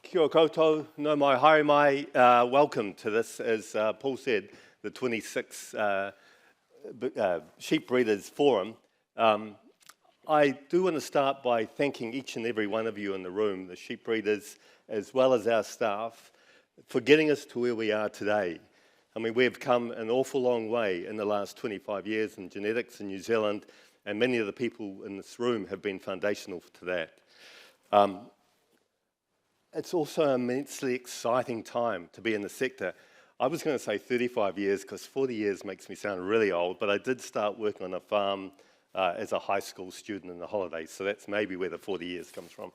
Kia ora koutou, no mai, haere mai. Welcome to this, as Paul said, the 26th Sheep Breeders Forum. I do want to start by thanking each and every one of you in the room, the sheep breeders, as well as our staff, for getting us to where we are today. I mean, we've come an awful long way in the last 25 years in genetics in New Zealand, and many of the people in this room have been foundational to that. It's also an immensely exciting time to be in the sector. I was going to say 35 years because 40 years makes me sound really old, but I did start working on a farm as a high school student in the holidays, so that's maybe where the 40 years comes from.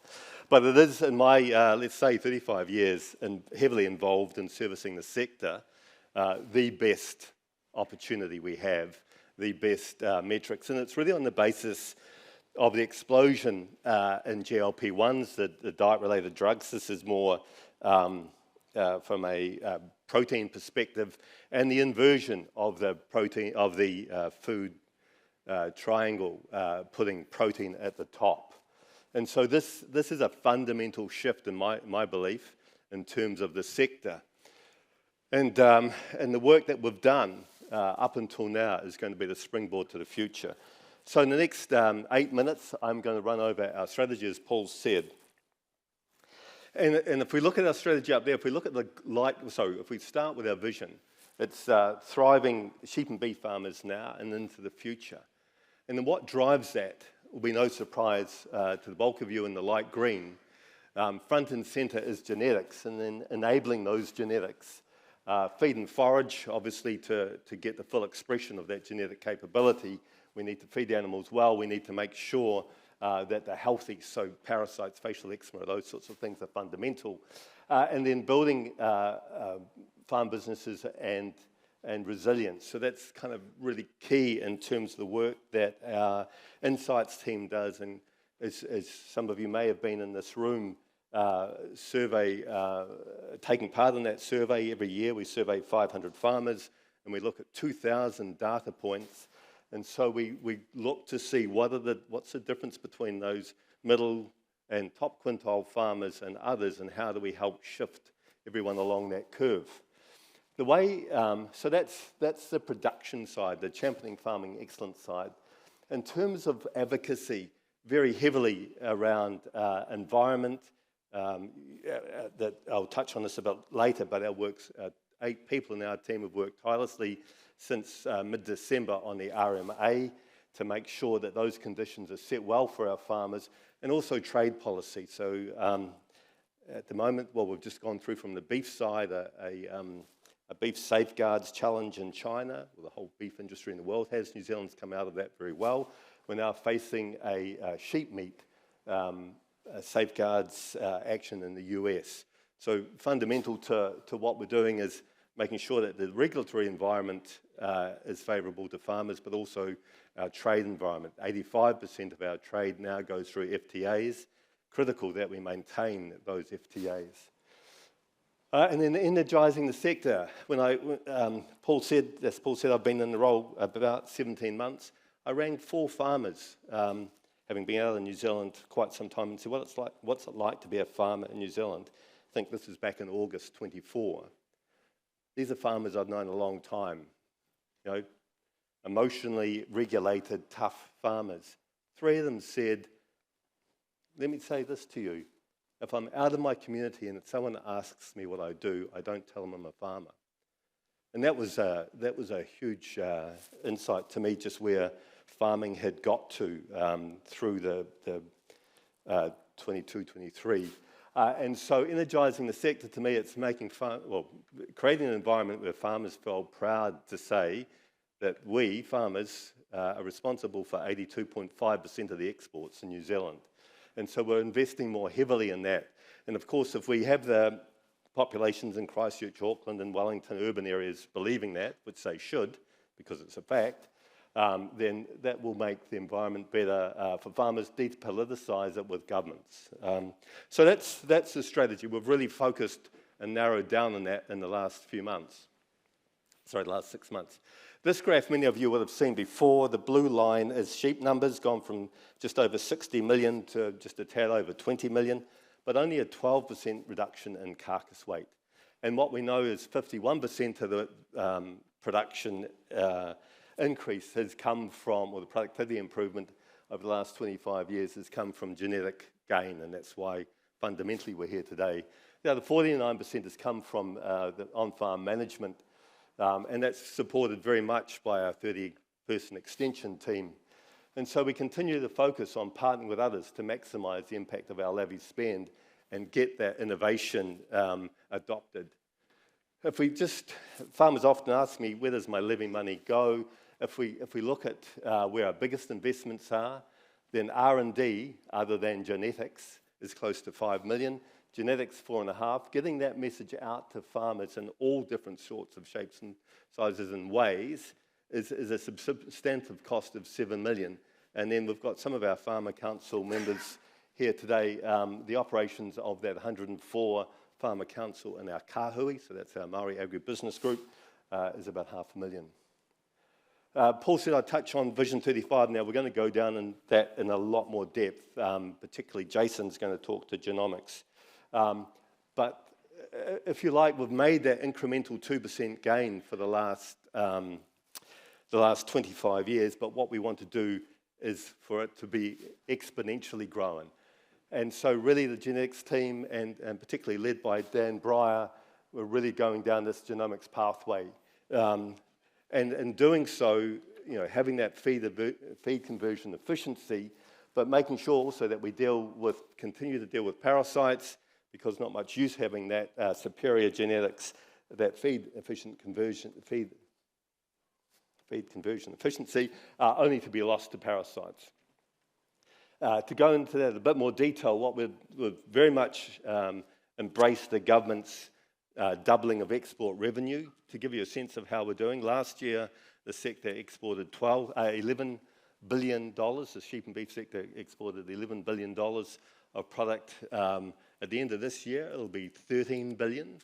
But it is in my, let's say, 35 years and heavily involved in servicing the sector, the best opportunity we have, the best metrics, and it's really on the basis of the explosion in GLP-1s, the diet-related drugs. This is more from a protein perspective, and the inversion of the protein of the food triangle, putting protein at the top. And so this is a fundamental shift in my belief in terms of the sector. And the work that we've done up until now is going to be the springboard to the future. So in the next 8 minutes, I'm going to run over our strategy, as Paul said. And if we look at our strategy up there, if we look at the if we start with our vision, it's thriving sheep and beef farmers now and into the future. And then what drives that will be no surprise to the bulk of you in the light green. Front and centre is genetics, and then enabling those genetics. Feed and forage, obviously, to get the full expression of that genetic capability. We need to feed the animals well. We need to make sure that they're healthy, so parasites, facial eczema, those sorts of things are fundamental. And then building farm businesses and resilience. So that's kind of really key in terms of the work that our insights team does. And as some of you may have been in this room, taking part in that survey every year. We survey 500 farmers, and we look at 2,000 data points. And so we look to see what's the difference between those middle and top quintile farmers and others, and how do we help shift everyone along that curve. The way, so that's the production side, the championing farming excellence side. In terms of advocacy, very heavily around environment, that I'll touch on this a bit later, but our work's 8 people in our team have worked tirelessly since mid-December on the RMA to make sure that those conditions are set well for our farmers, and also trade policy. So at the moment, well, we've just gone through from the beef side a beef safeguards challenge in China, well, the whole beef industry in the world has. New Zealand's come out of that very well. We're now facing a sheep meat safeguards action in the US. So fundamental to what we're doing is making sure that the regulatory environment is favourable to farmers, but also our trade environment. 85% of our trade now goes through FTAs. Critical that we maintain those FTAs. And then energising the sector. When Paul said, I've been in the role about 17 months. I rang 4 farmers, having been out in New Zealand quite some time, and said, what's it like to be a farmer in New Zealand? I think this is back in August 24. These are farmers I've known a long time, emotionally regulated, tough farmers. 3 of them said, let me say this to you. If I'm out of my community and if someone asks me what I do, I don't tell them I'm a farmer. And that was a huge insight to me, just where farming had got to through the 22, 23. And so energising the sector, to me, it's creating an environment where farmers feel proud to say that we, farmers, are responsible for 82.5% of the exports in New Zealand. And so we're investing more heavily in that. And of course, if we have the populations in Christchurch, Auckland and Wellington urban areas believing that, which they should, because it's a fact, then that will make the environment better for farmers. Depoliticise it with governments. So that's the strategy. We've really focused and narrowed down on that in the last few months. Sorry, the last 6 months. This graph many of you will have seen before. The blue line is sheep numbers, gone from just over 60 million to just a tad over 20 million. but only a 12% reduction in carcass weight. And what we know is 51% of the production increase has come from, or the productivity improvement over the last 25 years has come from genetic gain, and that's why fundamentally we're here today. The other 49% has come from the on-farm management, and that's supported very much by our 30-person extension team. And so we continue to focus on partnering with others to maximise the impact of our levy spend and get that innovation adopted. Farmers often ask me, where does my levy money go? If we look at where our biggest investments are, then R&D, other than genetics, is close to 5 million. Genetics, 4.5. Getting that message out to farmers in all different sorts of shapes and sizes and ways is a substantive cost of 7 million. And then we've got some of our Farmer Council members here today. The operations of that 104 Farmer Council in our Kāhui, so that's our Māori agribusiness group, is about $500,000. Paul said I'd touch on Vision 35 now. We're going to go down in that in a lot more depth, particularly Jason's going to talk to genomics. But if you like, we've made that incremental 2% gain for the last 25 years, but what we want to do is for it to be exponentially growing. And so really the genetics team, and particularly led by Dan Breyer, we're really going down this genomics pathway. And in doing so, having that feed conversion efficiency, but making sure also that we continue to deal with parasites, because not much use having that superior genetics, that feed conversion efficiency, only to be lost to parasites. To go into that in a bit more detail, what we've very much embraced the government's doubling of export revenue. To give you a sense of how we're doing, last year the sector exported $11 billion. The sheep and beef sector exported $11 billion of product. At the end of this year, it'll be $13 billion.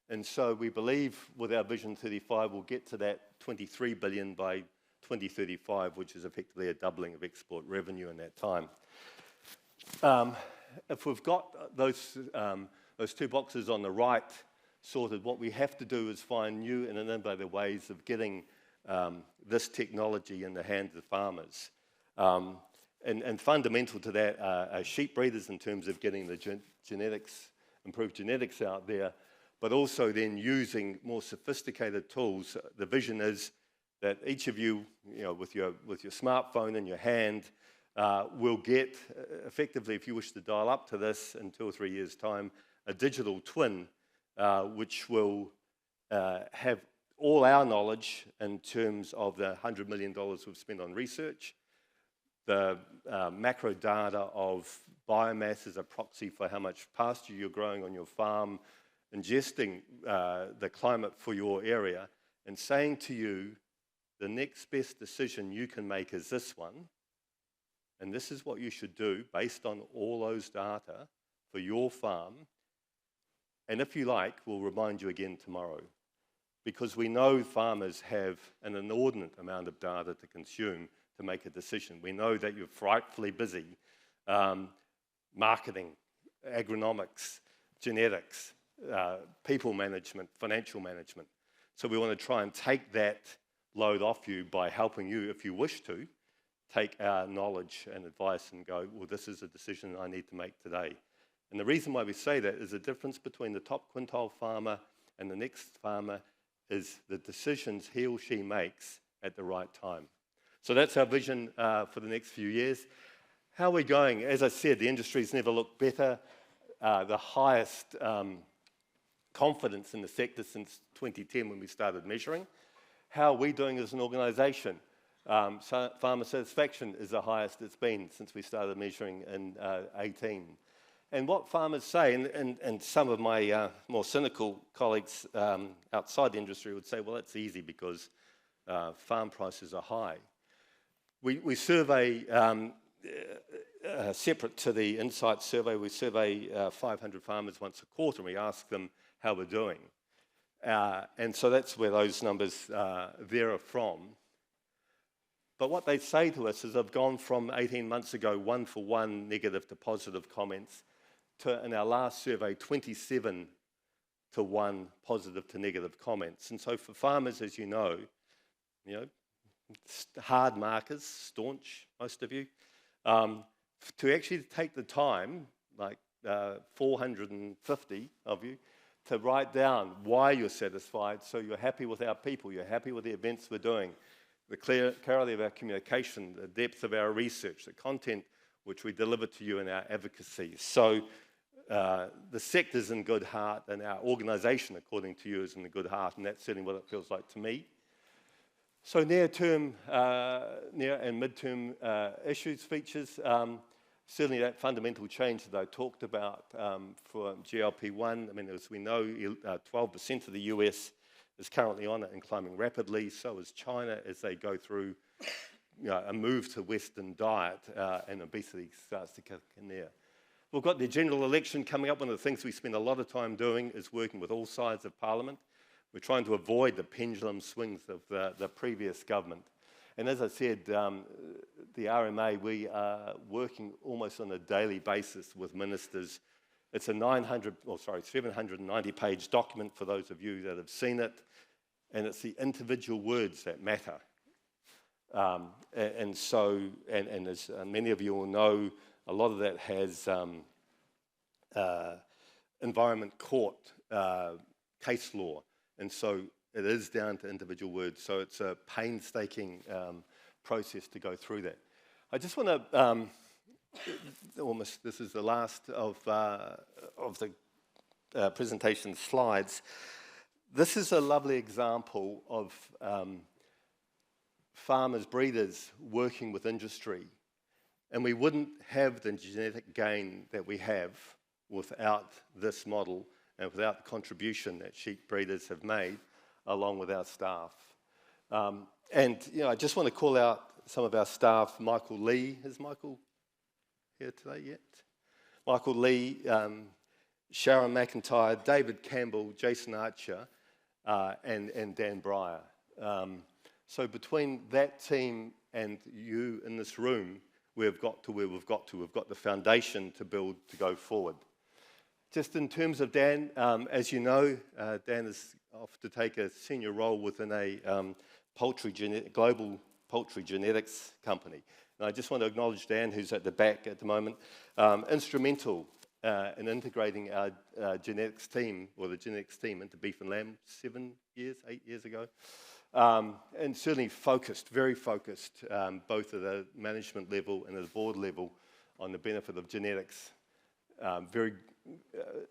And so we believe with our Vision 35, we'll get to that $23 billion by 2035, which is effectively a doubling of export revenue in that time. If we've got those two boxes on the right sorted, what we have to do is find new and innovative ways of getting this technology in the hands of farmers. And fundamental to that are sheep breeders in terms of getting the improved genetics out there, but also then using more sophisticated tools. The vision is that each of you, with your smartphone in your hand, will get, effectively, if you wish to dial up to this in 2 or 3 years' time, a digital twin, which will have all our knowledge in terms of the $100 million we've spent on research, the macro data of biomass as a proxy for how much pasture you're growing on your farm, ingesting the climate for your area, and saying to you, the next best decision you can make is this one, and this is what you should do based on all those data for your farm. And if you like, we'll remind you again tomorrow, because we know farmers have an inordinate amount of data to consume to make a decision. We know that you're frightfully busy marketing, agronomics, genetics, people management, financial management. So we want to try and take that load off you by helping you, if you wish to, take our knowledge and advice and go, well, this is a decision I need to make today. And the reason why we say that is the difference between the top quintile farmer and the next farmer is the decisions he or she makes at the right time. So that's our vision for the next few years. How are we going? As I said, the industry's never looked better. The highest confidence in the sector since 2010 when we started measuring. How are we doing as an organisation? Farmer satisfaction is the highest it's been since we started measuring in 18. And what farmers say, and some of my more cynical colleagues outside the industry would say, well, that's easy because farm prices are high. We survey, separate to the Insight survey, we survey 500 farmers once a quarter, and we ask them how we're doing. And so that's where those numbers there are from. But what they say to us is they've gone from 18 months ago, 1-for-1 negative to positive comments, to, in our last survey, 27 to 1 positive to negative comments. And so for farmers, as you know, hard markers, staunch, most of you, to actually take the time, like 450 of you, to write down why you're satisfied, so you're happy with our people, you're happy with the events we're doing, the clarity of our communication, the depth of our research, the content which we deliver to you in our advocacy. So the sector's in good heart, and our organisation, according to you, is in good heart, and that's certainly what it feels like to me. So near and mid-term issues, features, certainly that fundamental change that I talked about for GLP-1. I mean, as we know, 12% of the US is currently on it and climbing rapidly. So is China as they go through a move to Western diet, and obesity starts to kick in there. We've got the general election coming up. One of the things we spend a lot of time doing is working with all sides of Parliament. We're trying to avoid the pendulum swings of the previous government. And as I said, the RMA, we are working almost on a daily basis with ministers. It's a 790-page document for those of you that have seen it, and it's the individual words that matter. And as many of you will know, a lot of that has environment court case law, and so it is down to individual words. So it's a painstaking process to go through that. I just want to this is the last of the presentation slides. This is a lovely example of farmers, breeders working with industry. And we wouldn't have the genetic gain that we have without this model and without the contribution that sheep breeders have made along with our staff. And I just want to call out some of our staff. Michael Lee, is Michael here today yet? Michael Lee, Sharon McIntyre, David Campbell, Jason Archer, and Dan Breyer. So between that team and you in this room, we've got to where we've got to. We've got the foundation to build to go forward. Just in terms of Dan, as you know, Dan is off to take a senior role within a global poultry genetics company. And I just want to acknowledge Dan, who's at the back at the moment, instrumental in integrating our genetics team, or the genetics team, into beef and lamb 8 years ago. And certainly focused, very focused, both at the management level and at the board level, on the benefit of genetics.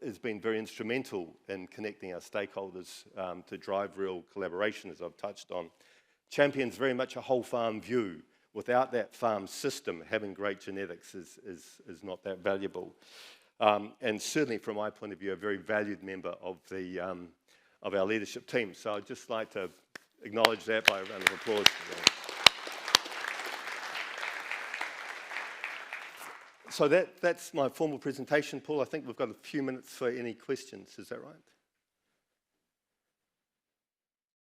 Has been very instrumental in connecting our stakeholders to drive real collaboration, as I've touched on. Champions very much a whole farm view. Without that farm system, having great genetics is not that valuable. And certainly, from my point of view, a very valued member of our leadership team. So I'd just like to acknowledge that by a round of applause. So that's my formal presentation, Paul. I think we've got a few minutes for any questions. Is that right?